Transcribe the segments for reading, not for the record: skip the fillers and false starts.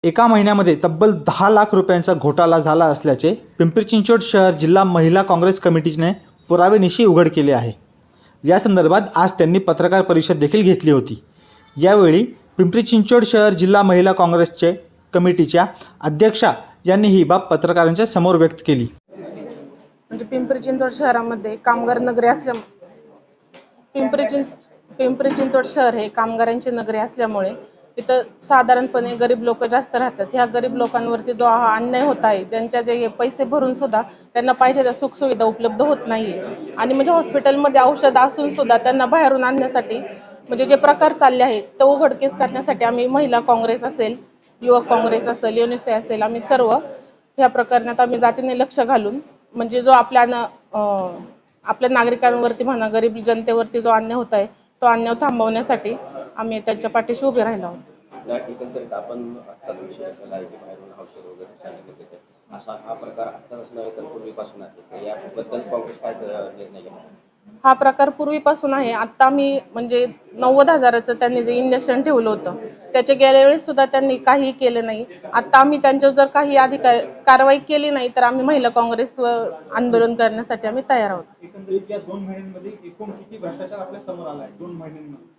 एका महिन्यामध्ये तब्बल 10 लाख रुपयांचा घोटाळा झाला असल्याचे पिंपरी चिंचवड शहर जिल्हा महिला काँग्रेस कमिटीने पुरावेनिशी उघड केले आहे। या संदर्भात आज त्यांनी पत्रकार परिषद देखील घेतली होती। यावेळी पिंपरी चिंचवड शहर जिल्हा महिला काँग्रेसचे कमिटीच्या अध्यक्षा यांनी ही बाब पत्रकारांच्या समोर व्यक्त केली। म्हणजे पिंपरी चिंचवड शहरामध्ये कामगार नगरी पिंपरी चिंचवड शहर हे कामगारांची नगरी असल्यामुळे इथं साधारणपणे गरीब लोक जास्त राहतात। ह्या गरीब लोकांवरती जो हा अन्याय होत आहे, त्यांच्या जे पैसे भरून सुद्धा त्यांना पाहिजे त्या सुखसुविधा उपलब्ध होत नाहीये। आणि म्हणजे हॉस्पिटलमध्ये औषध असून सुद्धा त्यांना बाहेरून आणण्यासाठी म्हणजे जे प्रकार चालले आहेत ते उघडकीस करण्यासाठी आम्ही महिला काँग्रेस असेल, युवक काँग्रेस असेल, युनिसेफ असेल, आम्ही सर्व ह्या प्रकरणात आम्ही जातीने लक्ष घालून म्हणजे जो आपल्या नागरिकांवरती म्हणा, गरीब जनतेवरती जो अन्याय होत आहे तो अन्याय थांबवण्यासाठी आम्ही त्यांच्या पाठीशी उभे राहिलो आहोत। आपण असा हा प्रकार आताच नव्हे तर पूर्वीपासून आहे, याबद्दल काँग्रेस काय निर्णय घेणार? हा प्रकार पूर्वीपासून आहे। आता मी म्हणजे 90,000चं त्यांनी जे इंजेक्शन ठेवलं होतं त्याच्या गेल्या वेळेस सुद्धा त्यांनी काही केलं नाही। आता आम्ही त्यांच्यावर जर काही कारवाई केली नाही तर आम्ही महिला काँग्रेसवर आंदोलन करण्यासाठी आम्ही तयार आहोत। एकंदरीत या 2 महिन्यांमध्ये एकूण किती भ्रष्टाचार आपल्या समोर आला आहे? 2 महिन्यांमध्ये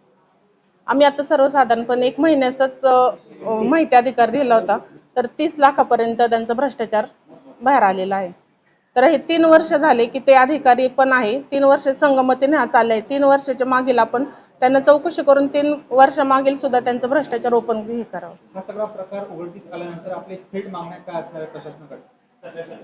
आम्ही आता सर्वसाधारणपणे 1 महिन्याचाच माहिती अधिकार दिला होता, तर 30 लाखापर्यंत त्यांचा भ्रष्टाचार बाहेर आलेला आहे। तर हे 3 वर्ष झाले की ते अधिकारी पण आहे, 3 वर्ष संगमतीने हा चाललाय। 3 वर्षाच्या मागील आपण त्यांना चौकशी करून 3 वर्ष मागील सुद्धा त्यांचा भ्रष्टाचार ओपन करावं। हा सगळा प्रकार उघडकीस आल्यानंतर आपले थेट मागण्या काय असणार आहे प्रशासनाकडे?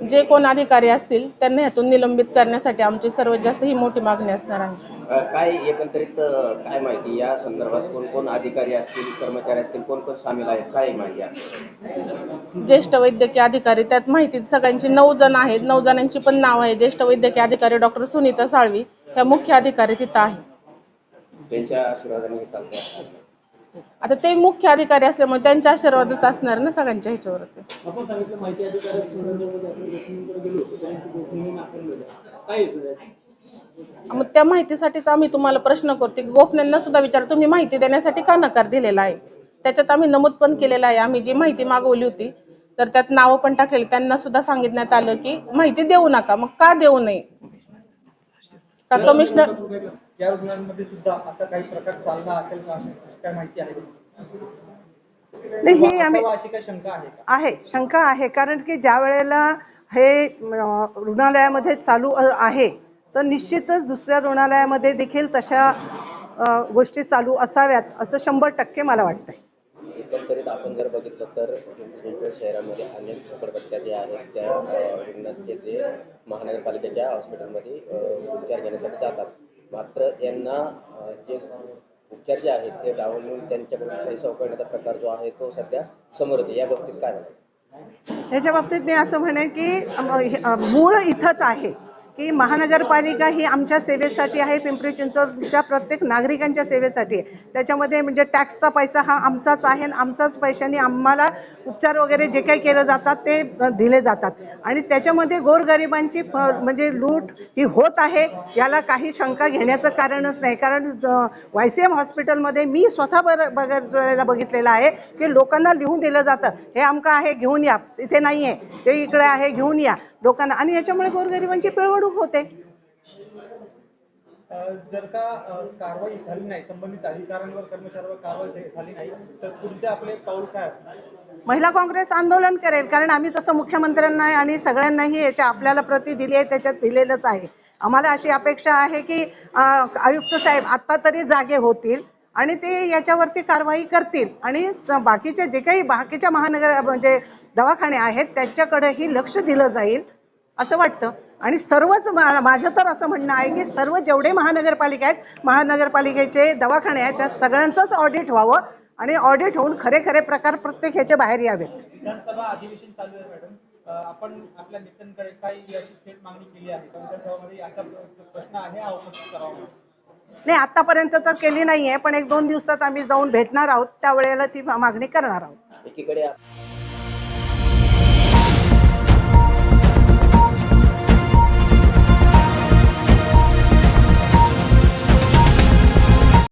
जे कोण अधिकारी असतील त्यांना ह्यातून निलंबित करण्यासाठी आमची सर्वात जास्त ही मोठी मागणी असणार आहे। काय एकंदरीत काय माहिती या संदर्भात? कोण अधिकारी असतील, कर्मचारी असतील, कोण सामील आहेत, काय माहिती आहे? ज्येष्ठ वैद्यकीय अधिकारी त्यात माहिती सगळ्यांची 9 जण आहेत। 9 जणांची पण नाव आहे। ज्येष्ठ वैद्यकीय अधिकारी डॉक्टर सुनीता साळवी ह्या मुख्य अधिकारी तिथं आहे। त्यांच्या आशीर्वादाने चालते। आता ते मुख्य अधिकारी असल्यामुळे त्यांच्या आशीर्वादच असणार ना सगळ्यांच्या ह्याच्यावरती। आपण सांगितलं माहिती अधिकारी मग त्या माहितीसाठीच आम्ही तुम्हाला प्रश्न करतो की गोपनीयांना सुद्धा विचार, तुम्ही माहिती देण्यासाठी का नकार दिलेला आहे? त्याच्यात आम्ही नमूद पण केलेलं आहे। आम्ही जी माहिती मागवली होती तर त्यात नावं पण टाकलेली, त्यांना सुद्धा सांगितण्यात आलं की माहिती देऊ नका। मग का देऊ नये? का कमिशनर या रुग्णांमध्ये सुद्धा असा काही प्रकार चालला असेल का, अशी काय माहिती आहे? नाही, ही आम्ही अशी काही शंका आहे का? आहे, शंका आहे। कारण की ज्या वेळेला हे रुग्णालयामध्ये चालू आहे तर निश्चितच दुसऱ्या रुग्णालयामध्ये देखील तशा गोष्टी चालू असाव्यात असं 100% मला वाटतंय। एकंदरीत आपण जर बघितलं तर पिंपरी चिंचवड शहरामध्ये अनेक झोपडपट्ट्या ज्या आहेत त्या रुग्णांचे जे महानगरपालिकेच्या हॉस्पिटलमध्ये उपचार घेण्यासाठी जातात, मात्र यांना जे उपचार जे आहेत ते डावलून त्यांच्याकडून पैसा उकळण्याचा प्रकार जो आहे तो सध्या समोर येतो। या बाबतीत काय म्हणतात? याच्या बाबतीत मी असं म्हणेन की मूळ इथंच आहे की महानगरपालिका ही आमच्या सेवेसाठी आहे, पिंपरी चिंचवडच्या प्रत्येक नागरिकांच्या सेवेसाठी आहे। त्याच्यामध्ये म्हणजे टॅक्सचा पैसा हा आमचाच आहे आणि आमचाच पैशाने आम्हाला उपचार वगैरे जे काही केलं जातात ते दिले जातात आणि त्याच्यामध्ये गोरगरिबांची म्हणजे लूट ही होत आहे, याला काही शंका घेण्याचं कारणच नाही। कारण YCM हॉस्पिटलमध्ये मी स्वतः बघितलेलं आहे की लोकांना लिहून दिलं जातं, हे आमका आहे घेऊन या, इथे नाही आहे ते इकडे आहे घेऊन या लोकांना, आणि याच्यामुळे गोरगरिबांची पिळवणूक होते। जर का कारवाई झाली नाही, संबंधित अधिकाऱ्यांवर, कर्मचाऱ्यांवर कारवाई झाली नाही तर पुढचे आपले पाऊल काय असणार? महिला काँग्रेस आंदोलन करेल, कारण आम्ही तसं मुख्यमंत्र्यांना आणि सगळ्यांनाही याच्या आपल्याला प्रति दिली आहे, त्याच्यात दिलेलंच आहे। आम्हाला अशी अपेक्षा आहे की आयुक्त साहेब आत्ता तरी जागे होतील आणि ते याच्यावरती कारवाई करतील आणि बाकीचे जे काही बाकीच्या महानगर म्हणजे दवाखाने आहेत त्याच्याकडेही लक्ष दिलं जाईल असं वाटतं। आणि सर्वच माझं तर असं म्हणणं आहे की सर्व जेवढे महानगरपालिका आहेत, महानगरपालिकेचे दवाखाने आहेत त्या सगळ्यांचंच ऑडिट व्हावं आणि ऑडिट होऊन खरे खरे प्रकार प्रत्येक ह्याचे बाहेर यावेत। विधानसभा अधिवेशन चालू आहे मॅडम, आपण आपल्या नेत्यांकडे काही याची थेट मागणी केली आहे का? विधानसभामध्ये असा प्रश्न आहे हा उपस्थित करावा? नाही, आतापर्यंत तर केली नाहीये, पण 1-2 दिवसात आम्ही जाऊन भेटणार आहोत, त्यावेळेला ती मागणी करणार आहोत। एकीकडे